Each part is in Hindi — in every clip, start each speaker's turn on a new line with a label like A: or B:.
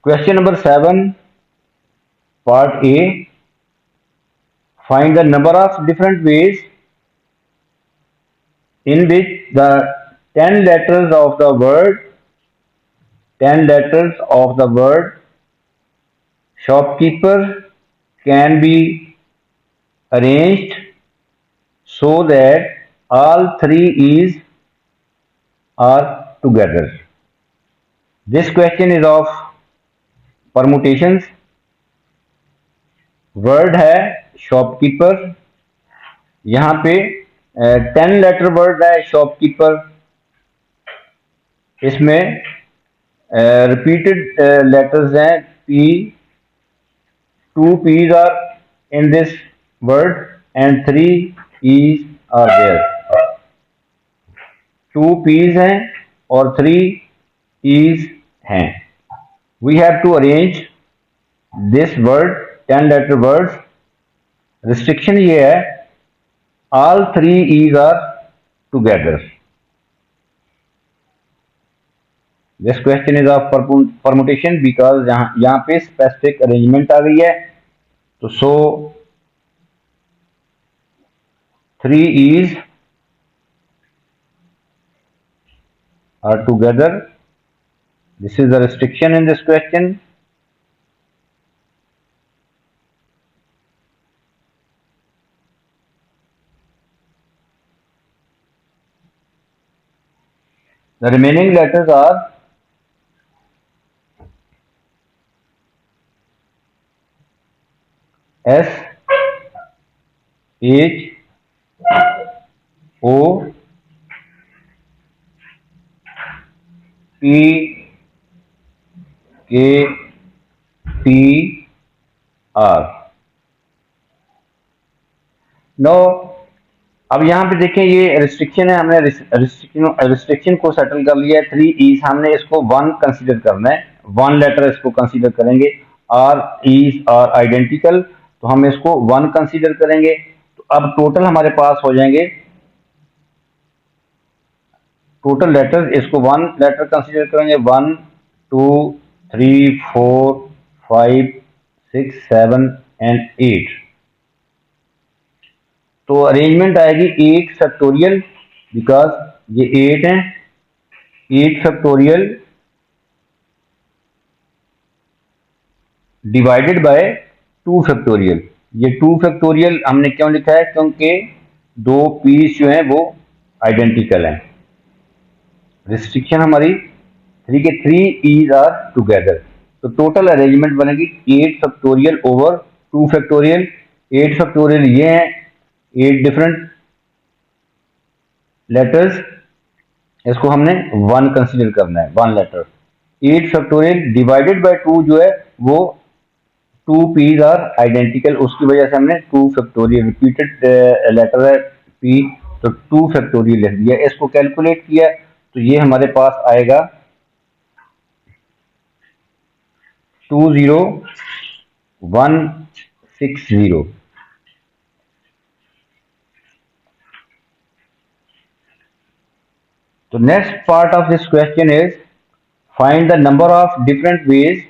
A: Question number 7, part A. Find the number of different ways in which the 10 letters of the word 10 letters of the word shopkeeper can be arranged so that all three E's are together. This question is of permutations. Word है शॉपकीपर, यहाँ पे 10 लेटर वर्ड है शॉपकीपर, इसमें रिपीटेड लेटर्स हैं P, 2 P's are in this word and 3 E's are there. 2 P's हैं और 3 E's हैं. We have to arrange this word 10 letter words. Restriction ये है all 3 E's are together. This question is of permutation because यहाँ पे specific arrangement आ गई है, तो so 3 E's are together. This is the restriction in this question. The remaining letters are S, H, O, P, K, T, R. Now अब यहाँ पे देखें ये रिस्ट्रिक्शन है, हमने रिस्ट्रिक्शन को सेटल कर लिया है. 3 E's हमने इसको 1 कंसीडर करना है, 1 लेटर इसको कंसीडर करेंगे. R E's आर आइडेंटिकल, तो हम इसको 1 कंसीडर करेंगे. तो अब टोटल हमारे पास हो जाएंगे, टोटल लेटर इसको 1 लेटर कंसीडर करेंगे. 1 2 3 4 5 6 7 एंड 8. तो अरेंजमेंट आएगी 8 फैक्टोरियल, बिकॉज ये 8 है. 8 फैक्टोरियल डिवाइडेड बाय 2 फैक्टोरियल. ये 2 फैक्टोरियल हमने क्यों लिखा है, क्योंकि दो पीस जो हैं वो आइडेंटिकल हैं. रिस्ट्रिक्शन हमारी 3 के 3 E's आर टुगेदर. तो टोटल अरेंजमेंट बनेगी 8 फैक्टोरियल ओवर 2 फैक्टोरियल. 8 फैक्टोरियल ये हैं, 8 डिफरेंट लेटर्स, इसको हमने 1 कंसीडर करना है, 1 लेटर. 8 फैक्टोरियल डिवाइडेड बाय 2 जो है वो 2 P's आर आइडेंटिकल, उसकी वजह से हमने 2 फैक्टोरियल, रिपीटेड लेटर है P, तो 2 फैक्टोरियल लिख दिया. इसको कैलकुलेट किया तो ये हमारे पास आएगा 20160. The next part of this question is find the number of different ways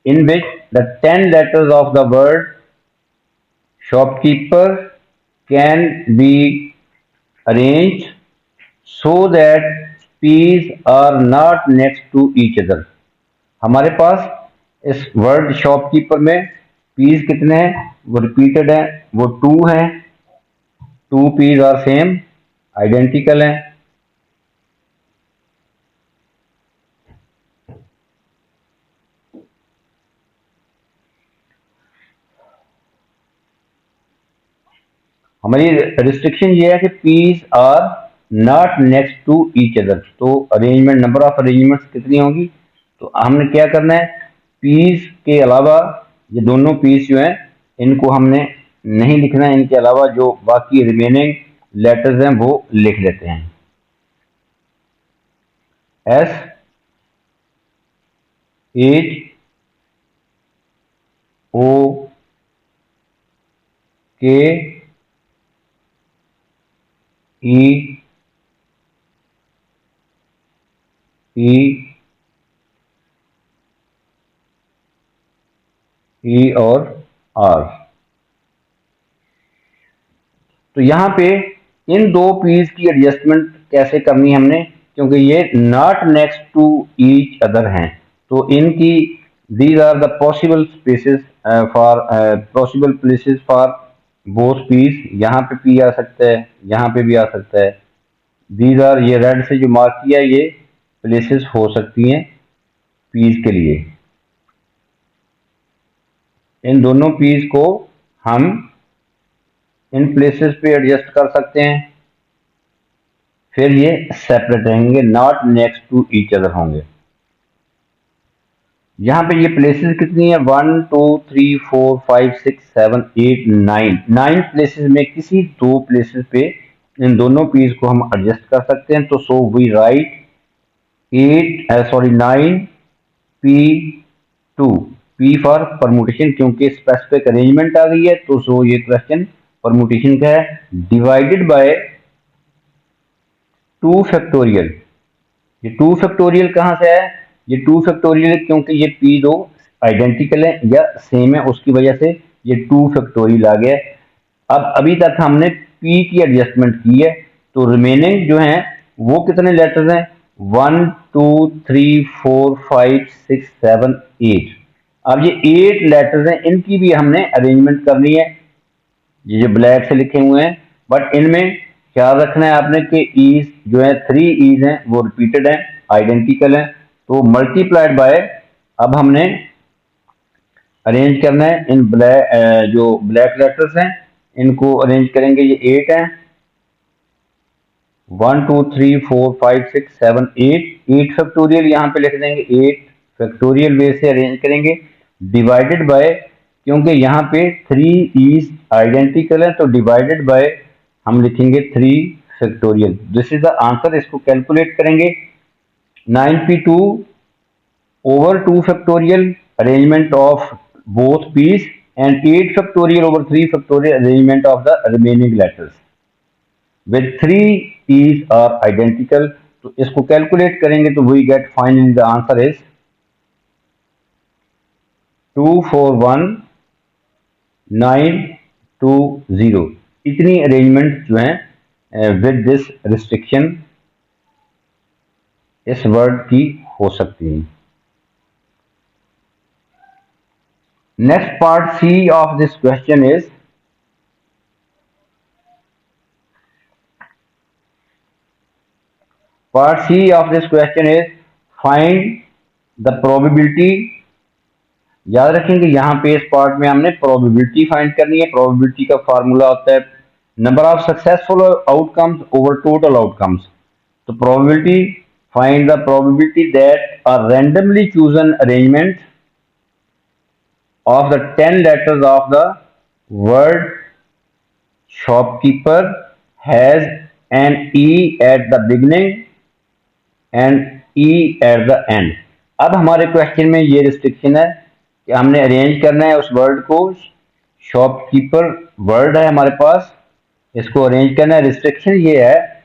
A: in which the 10 letters of the word shopkeeper can be arranged so that P's are not next to each other. हमारे पास इस वर्ड शॉपकीपर में P's कितने हैं, वो रिपीटेड है, वो 2 हैं. 2 P's आर सेम, आइडेंटिकल हैं. हमारी रिस्ट्रिक्शन ये है कि P's are not next to each other. तो अरेंजमेंट, नंबर ऑफ अरेंजमेंट्स कितनी होगी, तो हमने क्या करना है, P's के अलावा ये दोनों P's जो हैं इनको हमने नहीं लिखना है, इनके अलावा जो बाकी रिमेनिंग लेटर्स हैं वो लिख लेते हैं. S, H, O, K, E, P, ई और आर। तो यहाँ पे इन दो पीस की एडजस्टमेंट कैसे करनी है हमने, क्योंकि ये not next to each other हैं, तो इनकी these are the possible spaces for possible places for both P's. यहाँ पे पी आ सकता है, यहाँ पे भी आ सकता है। दीज आर, ये रेड से जो मार्क किया है, ये प्लेसेस हो सकती हैं पीस के लिए। इन दोनों पीस को हम इन प्लेसेस पे एडजस्ट कर सकते हैं, फिर ये सेपरेट रहेंगे, not next to each other होंगे। यहाँ पे ये प्लेसेस कितनी है, 1 2 3 4 5 6 7 8 9 प्लेसेस में किसी दो प्लेसेस पे इन दोनों पीस को हम एडजस्ट कर सकते हैं। तो so we write 9 P2, P for permutation, क्योंकि स्पेसिफिक अरेंजमेंट आ गई है, तो सो ये क्वेश्चन परमुटेशन का है, डिवाइडेड बाय 2 फैक्टोरियल। ये 2 फैक्टोरियल कहाँ से है, ये 2 फैक्टोरियल क्योंकि ये पी दो आइडेंटिकल है या सेम है, उसकी वजह से ये 2 फैक्टोरियल आ गया। अब अभी तक हमने पी की एडजस्टमेंट की है, तो रिमेनिंग जो है वो कितने लेटर्स हैं, 1 2 3 4 5 6 7 8। अब ये 8 लेटर्स हैं, इनकी भी हमने अरेंजमेंट करनी है, ये जो ब्लैक से लिखे हुए हैं। बट इनमें ख्याल रखना है आपने कि ईज जो है 3 ईज हैं वो रिपीटेड हैं, आइडेंटिकल हैं, तो मल्टीप्लाइड बाय, अब हमने अरेंज करना है इन ब्लैक, जो ब्लैक लेटर्स हैं इनको अरेंज करेंगे, ये 8 हैं, 1 2 3 4 5 6 7 8 फैक्टोरियल यहाँ पे लिख देंगे, 8 फैक्टोरियल वे से अरेंज करेंगे, डिवाइडेड बाय, क्योंकि यहाँ पे 3 ईज आइडेंटिकल है, तो डिवाइडेड बाय हम लिखेंगे 3 factorial. This is the answer. इसको कैलकुलेट करेंगे, 9p2 over 2 factorial arrangement of both p's and 8 factorial over 3 factorial arrangement of the remaining letters with 3 e's are identical। तो इसको कैलकुलेट करेंगे तो we get finally the answer is 241920। इतनी अरेंजमेंट जो है विद दिस रिस्ट्रिक्शन इस वर्ड की हो सकती है। Next part C of this question is find the probability। याद रखेंगे यहाँ पे इस पार्ट में हमने प्रोबेबिलिटी फाइंड करनी है। प्रोबेबिलिटी का फार्मूला होता है number of successful outcomes over total outcomes. तो probability, find the probability that a randomly chosen arrangement of the 10 letters of the word shopkeeper has an E at the beginning and E at the end। अब हमारे क्वेश्चन में ये रिस्ट्रिक्शन है कि हमने अरेंज करना है उस वर्ड को, शॉपकीपर वर्ड है हमारे पास, इसको अरेंज करना है। रिस्ट्रिक्शन ये है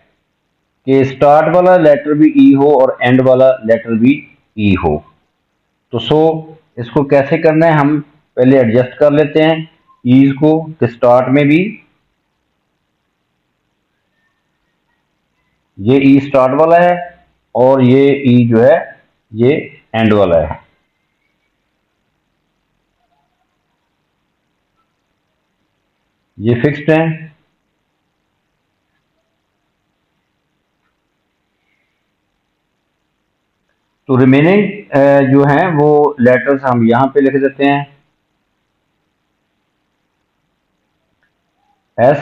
A: कि स्टार्ट वाला लेटर भी ई हो और एंड वाला लेटर भी ई हो। तो सो इसको कैसे करना है, हम पहले एडजस्ट कर लेते हैं ईज को, कि स्टार्ट में भी ये ई स्टार्ट वाला है और ये ई जो है ये एंड वाला है। ये फिक्स्ड है। तो रिमेनिंग जो हैं वो लेटर्स हम यहां पे लिख देते हैं, एस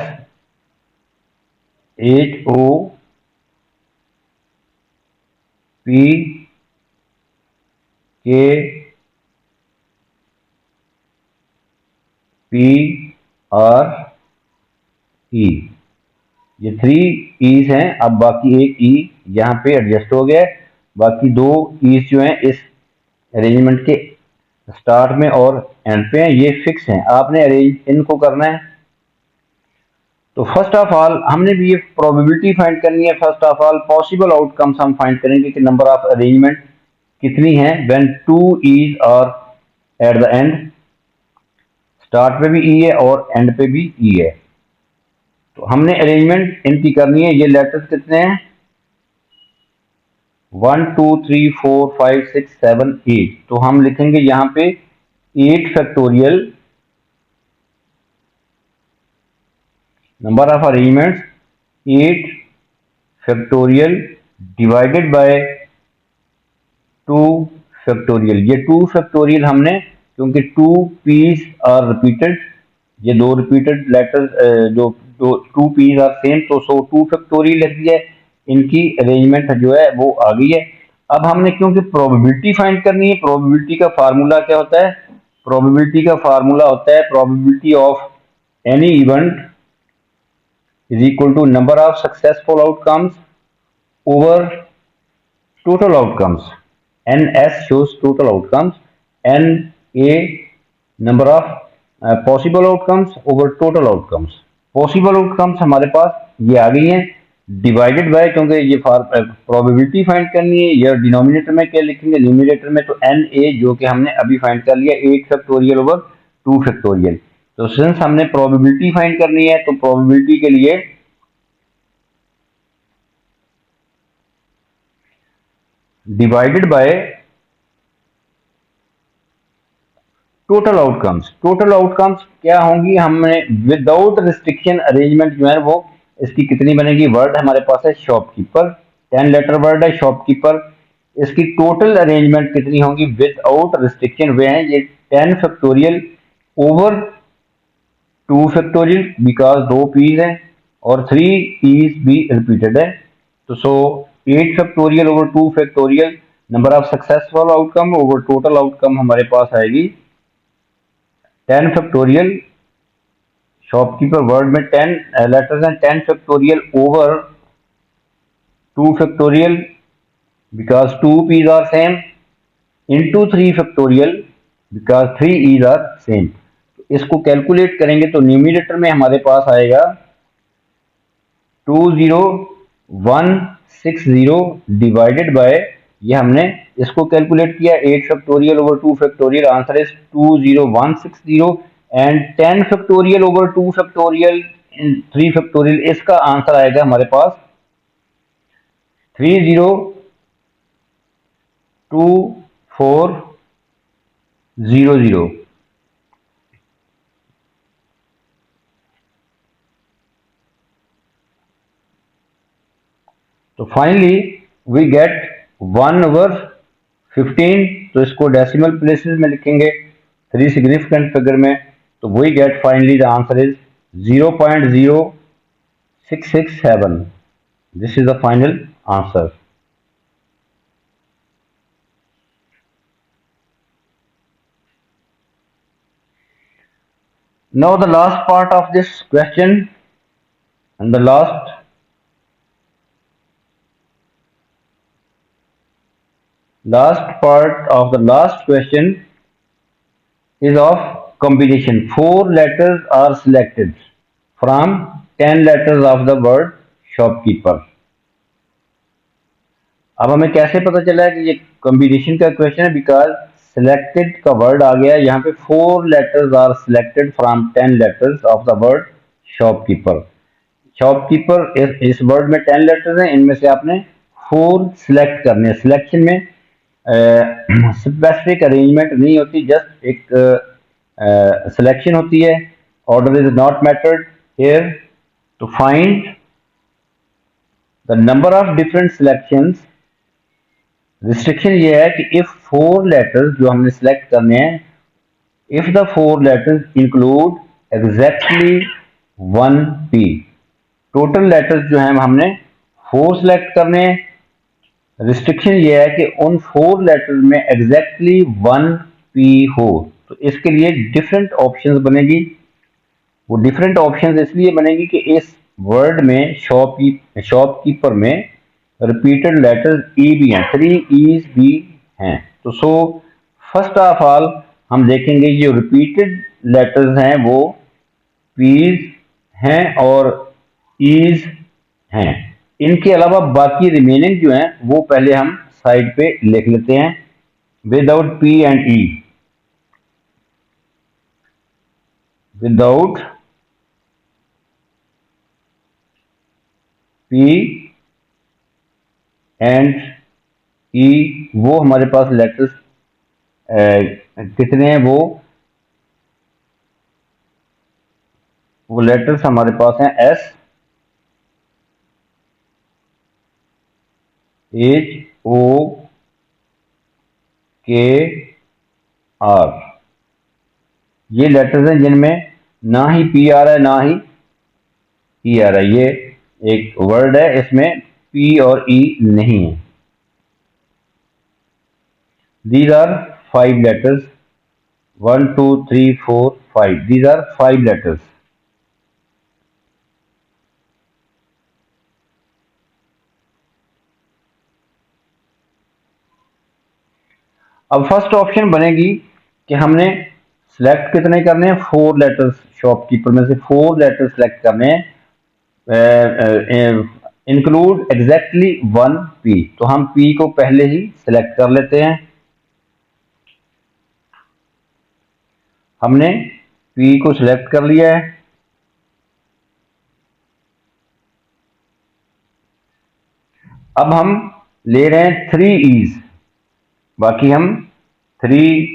A: एच ओ पी के पी आर ई, ये 3 ईज हैं। अब बाकी एक ई यहाँ पे एडजस्ट हो गया है, बाकी 2 ईज जो हैं इस अरेंजमेंट के स्टार्ट में और एंड पे हैं, ये फिक्स हैं, आपने अरेंज इनको करना है। तो फर्स्ट ऑफ ऑल हमने भी ये प्रोबेबिलिटी फाइंड करनी है। First of all possible outcomes हम फाइंड करेंगे कि नंबर ऑफ अरेंजमेंट कितनी है when 2 E's are at the end. Start पे भी ई है और एंड पे भी ई है। तो हमने अरेंजमेंट इनकी करनी है। ये लेटर्स कितने हैं? 1 2 3 4 5 6 7 8। तो हम लिखेंगे यहाँ पे 8 factorial number of arrangements 8 factorial divided by 2 factorial. ये 2 फैक्टोरियल हमने, क्योंकि 2 पीस आर रिपीटेड, ये दो रिपीटेड लेटर, जो दो 2 पीस आर सेम, तो 2 फैक्टोरियल लिख दिया है। इनकी अरेंजमेंट जो है वो आ गई है। अब हमने क्योंकि प्रोबेबिलिटी फाइंड करनी है, प्रोबेबिलिटी का फार्मूला क्या होता है? प्रोबेबिलिटी का फार्मूला होता है probability of any event is equal to number of successful outcomes over total outcomes. NS shows total outcomes, NA number of possible outcomes over total outcomes. Possible outcomes हमारे पास ये आ गई हैं, डिवाइडेड बाय, क्योंकि ये प्रोबेबिलिटी फाइंड करनी है। या डिनोमिनेटर में क्या लिखेंगे? न्यूमिनेटर में तो NA जो कि हमने अभी फाइंड कर लिया 8 फैक्टोरियल ओवर 2 फैक्टोरियल। तो सिंस हमने प्रोबेबिलिटी फाइंड करनी है, तो प्रोबेबिलिटी के लिए divided by total outcomes. Total outcomes क्या होंगी? हमने विदाउट रिस्ट्रिक्शन अरेंजमेंट जो है वो इसकी कितनी बनेगी? वर्ड हमारे पास है शॉपकीपर, 10 लेटर वर्ड है शॉपकीपर। इसकी टोटल अरेंजमेंट कितनी होंगी विदाउट रिस्ट्रिक्शन? वे हैं ये 10 factorial over 2 factorial, because 2 P's हैं और 3 पीस भी रिपीटेड है। तो 8 factorial over 2 factorial, number of successful outcome over total outcome हमारे पास आएगी 10 फैक्टोरियल। शॉपकीपर वर्ड में 10 लेटर्स हैं, 10 factorial over 2 factorial, because 2 P's are same, into 3 factorial, because 3 E's are same. तो इसको कैलकुलेट करेंगे तो न्यूमिनेटर में हमारे पास आएगा 20160 डिवाइडेड बाय, ये हमने इसको कैलकुलेट किया 8 factorial over 2 factorial, answer is 20160, and 10 factorial over 2 factorial 3 factorial, इसका आंसर आएगा हमारे पास 302400। तो फाइनली वी गेट 1/15। तो इसको डेसिमल प्लेसेस में लिखेंगे 3 सिग्निफिकेंट फिगर में, तो we get finally the answer is 0.0667। This is the final answer. Now the last part of this question, and the last part of the last question is of combination. 4 letters are selected from 10 letters of the word shopkeeper. अब हमें कैसे पता चला कि ये कॉम्बिनेशन का क्वेश्चन है? बिकॉज सिलेक्टेड का वर्ड आ गया यहाँ पे, 4 letters are selected from 10 letters of the word shopkeeper. Shopkeeper इस वर्ड में 10 लेटर्स हैं, इनमें से आपने 4 सिलेक्ट करने हैं। सिलेक्शन में स्पेसिफिक अरेंजमेंट नहीं होती, जस्ट एक सिलेक्शन होती है। Order is not mattered here. तो find the number of different selections. Restriction ये है कि इफ 4 लेटर्स जो हमने सिलेक्ट करने हैं, if the 4 letters include exactly 1 P. Total letters जो हैं हमने 4 सिलेक्ट करने हैं। रिस्ट्रिक्शन ये है कि उन 4 लेटर्स में एग्जैक्टली 1 पी हो। तो इसके लिए डिफरेंट ऑप्शंस बनेगी। वो डिफरेंट ऑप्शंस इसलिए बनेगी कि इस वर्ड में शॉपकीपर में रिपीटेड लेटर्स ई भी हैं, 3 ईज भी हैं। तो फर्स्ट ऑफ ऑल हम देखेंगे जो रिपीटेड लेटर्स हैं वो पीज हैं और ईज हैं। इनके अलावा बाकी रिमेनिंग जो हैं वो पहले हम साइड पे लिख लेते हैं without P and E. Without P and E, वो हमारे पास लेटर्स कितने हैं, वो लेटर्स हमारे पास हैं एस, एच, ओ, के, आर। ये लेटर्स हैं जिनमें ना ही पी आ रहा है ना ही ई आ रहा है। ये एक वर्ड है, इसमें पी और ई नहीं है। These are 5 letters, 1 2 3 4 5, these are 5 letters। अब फर्स्ट ऑप्शन बनेगी कि हमने सिलेक्ट कितने करने हैं, 4 letters, शॉपकीपर में से 4 letters सिलेक्ट करने हैं, इंक्लूड एग्जैक्टली 1 पी। तो हम पी को पहले ही सिलेक्ट कर लेते हैं। हमने पी को सिलेक्ट कर लिया है। अब हम ले रहे हैं 3 E's, बाकी हम 3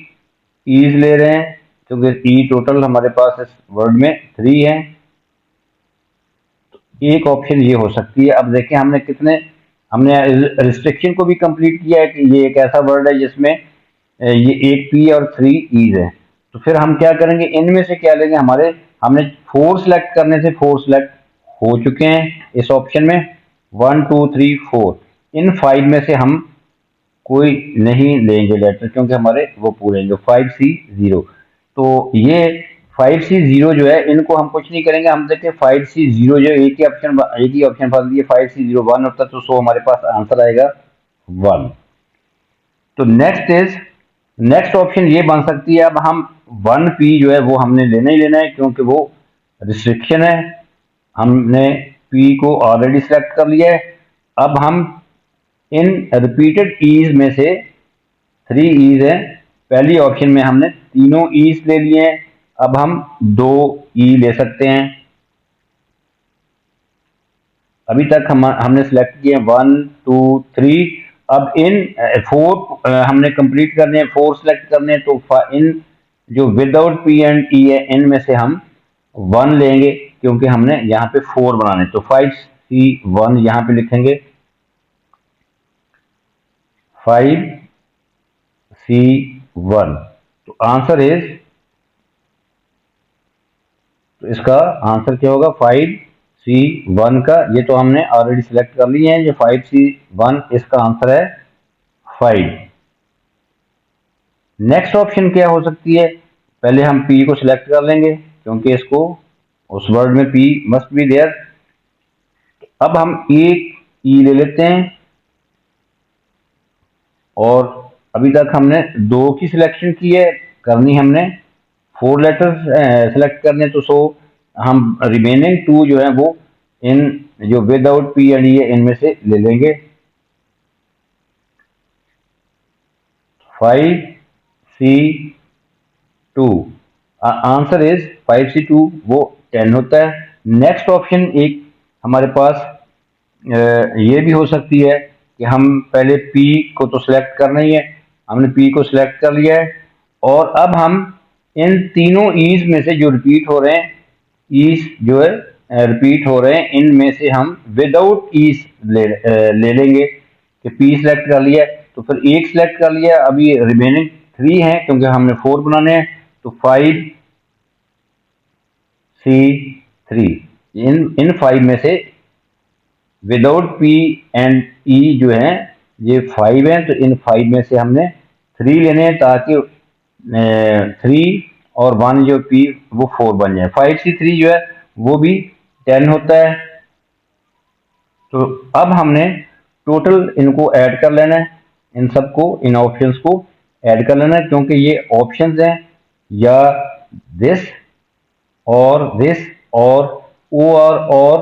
A: E's ले रहे हैं क्योंकि ई टोटल हमारे पास इस वर्ड में 3 है। तो एक ऑप्शन ये हो सकती है। अब देखें हमने कितने, हमने रिस्ट्रिक्शन को भी कंप्लीट किया है कि ये एक ऐसा वर्ड है जिसमें ये 8 पी और 3 E's है। तो फिर हम क्या करेंगे, इनमें से क्या लेंगे, हमने 4 सिलेक्ट करने से 4 सिलेक्ट हो चुके हैं इस ऑप्शन में, 1 2 3 4। इन 5 में से हम कोई नहीं लेंगे लेटर क्योंकि हमारे वो पूरे हैं जो 5C0। तो ये 5C0 जो है, इनको हम कुछ नहीं करेंगे। हम देखते हैं 5C0 जो एक ही ऑप्शन फंस दिए, 5C0 1 होता तो सो हमारे पास आंसर आएगा 1। तो नेक्स्ट ऑप्शन ये बन सकती है। अब हम 1P जो है वो हमने लेना ही लेना है क्योंकि वो रिस्ट्रिक्शन है। हमने P को ऑलरेडी सिलेक्ट कर लिया है। अब हम इन रिपीटेड ईज में से 3 E's हैं, पहली ऑप्शन में हमने तीनों E's ले लिए हैं। अब हम 2 E ले सकते हैं। अभी तक हमने सिलेक्ट किए 1 2 3। अब इन 4 हमने कंप्लीट करने हैं, 4 सिलेक्ट करने हैं। तो इन जो विदाउट पी एंड ई है, इनमें से हम 1 लेंगे क्योंकि हमने यहाँ पे 4 बनाने। तो 5C1 यहाँ पे लिखेंगे, 5C1। तो आंसर इज, तो इसका आंसर क्या होगा 5C1 का। ये तो हमने ऑलरेडी सिलेक्ट कर लिए हैं, जो 5C1 इसका आंसर है 5। नेक्स्ट ऑप्शन क्या हो सकती है, पहले हम P को सिलेक्ट कर लेंगे क्योंकि इसको उस वर्ड में P मस्ट बी देयर। अब हम एक E ले लेते हैं और अभी तक हमने 2 की सिलेक्शन की है, करनी हमने 4 लेटर्स सेलेक्ट करने। तो सो हम रिमेनिंग 2 जो है वो इन जो विदाउट पी एंड ई है इनमें से ले लेंगे। 5C2, आंसर इज 5C2, वो 10 होता है। नेक्स्ट ऑप्शन एक हमारे पास ये भी हो सकती है कि हम पहले P को तो सिलेक्ट करना ही है, हमने P को सिलेक्ट कर लिया है। और अब हम इन तीनों ईज में से जो रिपीट हो रहे हैं, ईज जो है रिपीट हो रहे हैं, इनमें से हम विदाउट ईज ले लेंगे कि P सिलेक्ट कर लिया है तो फिर एक सिलेक्ट कर लिया। अभी रिमेनिंग 3 हैं क्योंकि हमने 4 बनाने हैं। तो 5C3, इन 5 में से विदाउट P एंड E जो है ये 5 हैं। तो इन 5 में से हमने 3 लेने हैं ताकि 3 और 1 जो P वो 4 बन जाए। 5C3 जो है वो भी 10 होता है। तो अब हमने टोटल इनको ऐड कर लेना है, इन सबको, इन ऑप्शंस को ऐड कर लेना है क्योंकि ये ऑप्शंस हैं, या दिस और ओ और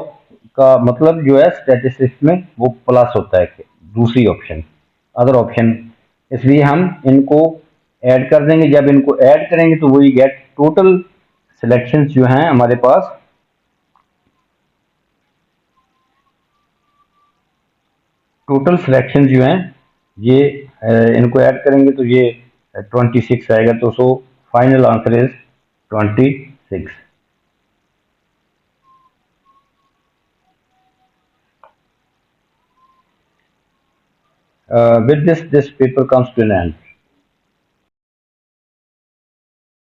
A: का मतलब जो है स्टैटिस्टिक्स में वो प्लस होता है, दूसरी ऑप्शन, अदर ऑप्शन। इसलिए हम इनको ऐड कर देंगे। जब इनको ऐड करेंगे तो वही गेट टोटल सिलेक्शंस जो हैं हमारे पास टोटल सिलेक्शन जो हैं ये इनको ऐड करेंगे तो ये 26 आएगा। तो so final answer is 26। With this paper comes to an end.